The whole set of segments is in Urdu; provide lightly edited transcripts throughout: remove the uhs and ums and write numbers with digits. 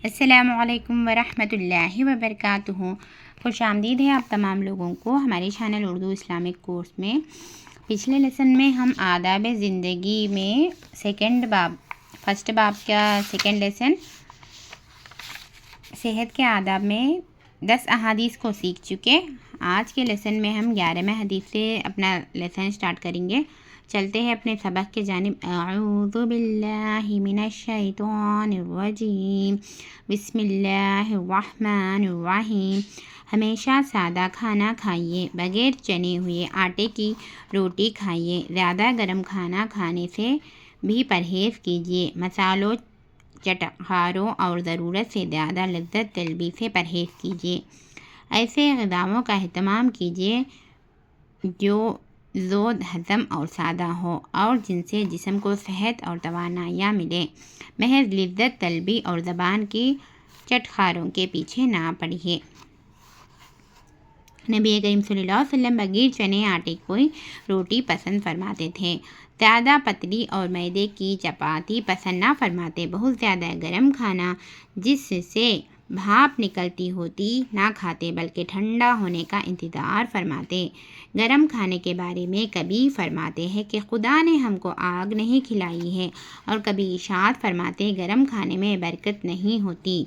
السلام علیکم ورحمۃ اللہ وبرکاتہ۔ خوش آمدید ہے آپ تمام لوگوں کو ہمارے چینل اردو اسلامک کورس میں۔ پچھلے لیسن میں ہم آداب زندگی میں فرسٹ باب کا سیکنڈ لیسن صحت کے آداب میں 10 احادیث کو سیکھ چکے۔ آج کے لیسن میں ہم 11ویں حدیث سے اپنا لیسن سٹارٹ کریں گے۔ چلتے ہیں اپنے سبق کے جانب۔ اعوذ باللہ من الشیطان الرجیم، بسم اللہ الرحمن الرحیم۔ ہمیشہ سادہ کھانا کھائیے، بغیر چنے ہوئے آٹے کی روٹی کھائیے، زیادہ گرم کھانا کھانے سے بھی پرہیز کیجیے، مسالوں، چٹخاروں اور ضرورت سے زیادہ لذت طلبی سے پرہیز کیجیے۔ ایسے غذاؤں کا اہتمام کیجیے جو زود ہضم اور سادہ ہو اور جن سے جسم کو صحت اور توانائی ملے۔ محض لذت طلبی اور زبان کی چٹخاروں کے پیچھے نہ پڑیے۔ نبی کریم صلی اللہ علیہ وسلم بغیر چنے آٹے کی روٹی پسند فرماتے تھے، زیادہ پتلی اور میدے کی چپاتی پسند نہ فرماتے، بہت زیادہ گرم کھانا جس سے بھاپ نکلتی ہوتی نہ کھاتے، بلکہ ٹھنڈا ہونے کا انتظار فرماتے۔ گرم کھانے کے بارے میں کبھی فرماتے ہیں کہ خدا نے ہم کو آگ نہیں کھلائی ہے، اور کبھی ارشاد فرماتے گرم کھانے میں برکت نہیں ہوتی۔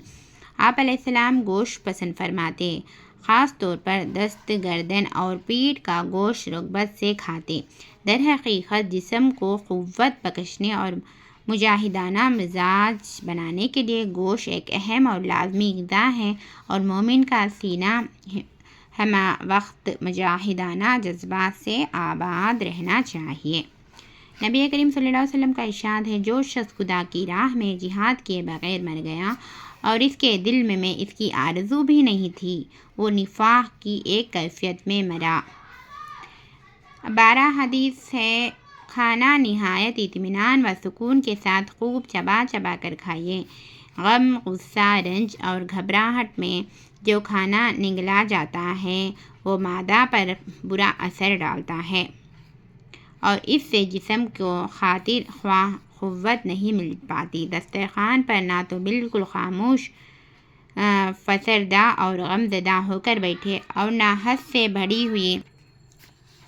آپ علیہ السلام گوشت پسند فرماتے، خاص طور پر دست، گردن اور پیٹھ کا گوشت رغبت سے کھاتے۔ در حقیقت جسم کو قوت بخشنے اور مجاہدانہ مزاج بنانے کے لیے گوشت ایک اہم اور لازمی غذا ہے، اور مومن کا سینہ ہمہ وقت مجاہدانہ جذبات سے آباد رہنا چاہیے۔ نبی کریم صلی اللہ علیہ وسلم کا ارشاد ہے، جو شخص خدا کی راہ میں جہاد کیے بغیر مر گیا اور اس کے دل میں اس کی آرزو بھی نہیں تھی، وہ نفاق کی ایک کیفیت میں مرا۔ 12 حدیث ہے، کھانا نہایت اطمینان و سکون کے ساتھ خوب چبا چبا کر کھائیے۔ غم، غصہ، رنج اور گھبراہٹ میں جو کھانا نگلا جاتا ہے وہ معدہ پر برا اثر ڈالتا ہے، اور اس سے جسم کو خاطر خواہ قوت نہیں مل پاتی۔ دسترخوان پر نہ تو بالکل خاموش، فسردہ اور غمزدہ ہو کر بیٹھے، اور نہ حد سے بڑھی ہوئی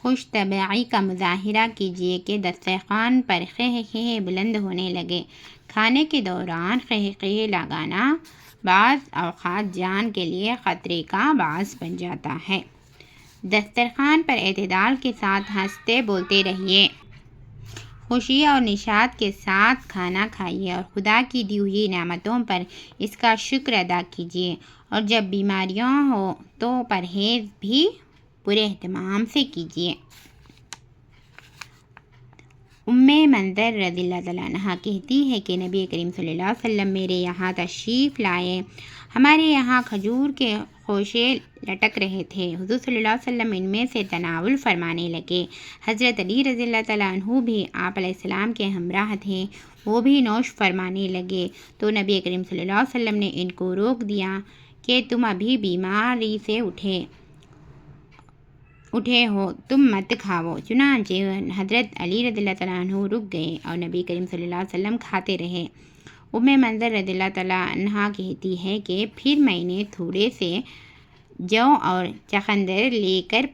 خوش طبعی کا مظاہرہ کیجیے کہ دسترخوان پر قہ قہ بلند ہونے لگے۔ کھانے کے دوران قہ قہ لگانا بعض اوقات جان کے لیے خطرے کا باعث بن جاتا ہے۔ دسترخوان پر اعتدال کے ساتھ ہنستے بولتے رہیے، خوشی اور نشاط کے ساتھ کھانا کھائیے، اور خدا کی دی ہوئی نعمتوں پر اس کا شکر ادا کیجیے، اور جب بیماریاں ہوں تو پرہیز بھی پورے اہتمام سے کیجیے۔ منذر رضی اللہ عنہ کہتی ہے کہ نبی کریم صلی اللہ علیہ وسلم میرے یہاں تشریف لائے، ہمارے یہاں کھجور کے خوشے لٹک رہے تھے، حضور صلی اللہ علیہ وسلم ان میں سے تناول فرمانے لگے۔ حضرت علی رضی اللہ عنہ بھی آپ علیہ السلام کے ہمراہ تھے، وہ بھی نوش فرمانے لگے، تو نبی کریم صلی اللہ علیہ وسلم نے ان کو روک دیا کہ تم ابھی بیماری سے اٹھے ہو، تم مت کھاؤ۔ چنانچہ حضرت علی رضی اللہ عنہ رک گئے اور نبی کریم صلی اللہ علیہ وسلم کھاتے رہے۔ منذر رضی اللہ عنہ کہتی ہے کہ پھر میں نے تھوڑے سے جو اور چقندر لے کر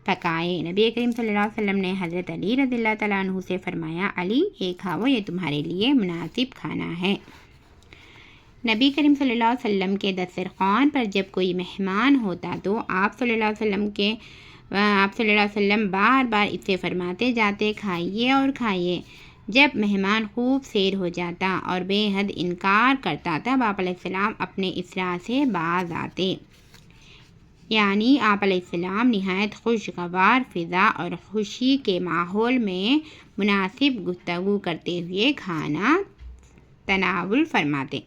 پکائے۔ نبی کریم صلی اللہ علیہ وسلم نے حضرت علی رضی اللہ عنہ سے فرمایا، علی یہ کھاؤ، یہ تمہارے لیے مناسب کھانا ہے۔ نبی کریم صلی اللہ علیہ وسلم کے دسترخوان پر جب کوئی مہمان ہوتا تو آپ صلی اللہ علیہ وسلم بار بار اس سے فرماتے جاتے، کھائیے اور کھائیے۔ جب مہمان خوب سیر ہو جاتا اور بے حد انکار کرتا تب آپ علیہ السلام اپنے اصرار سے باز آتے، یعنی آپ علیہ السلام نہایت خوشگوار فضا اور خوشی کے ماحول میں مناسب گفتگو کرتے ہوئے کھانا تناول فرماتے۔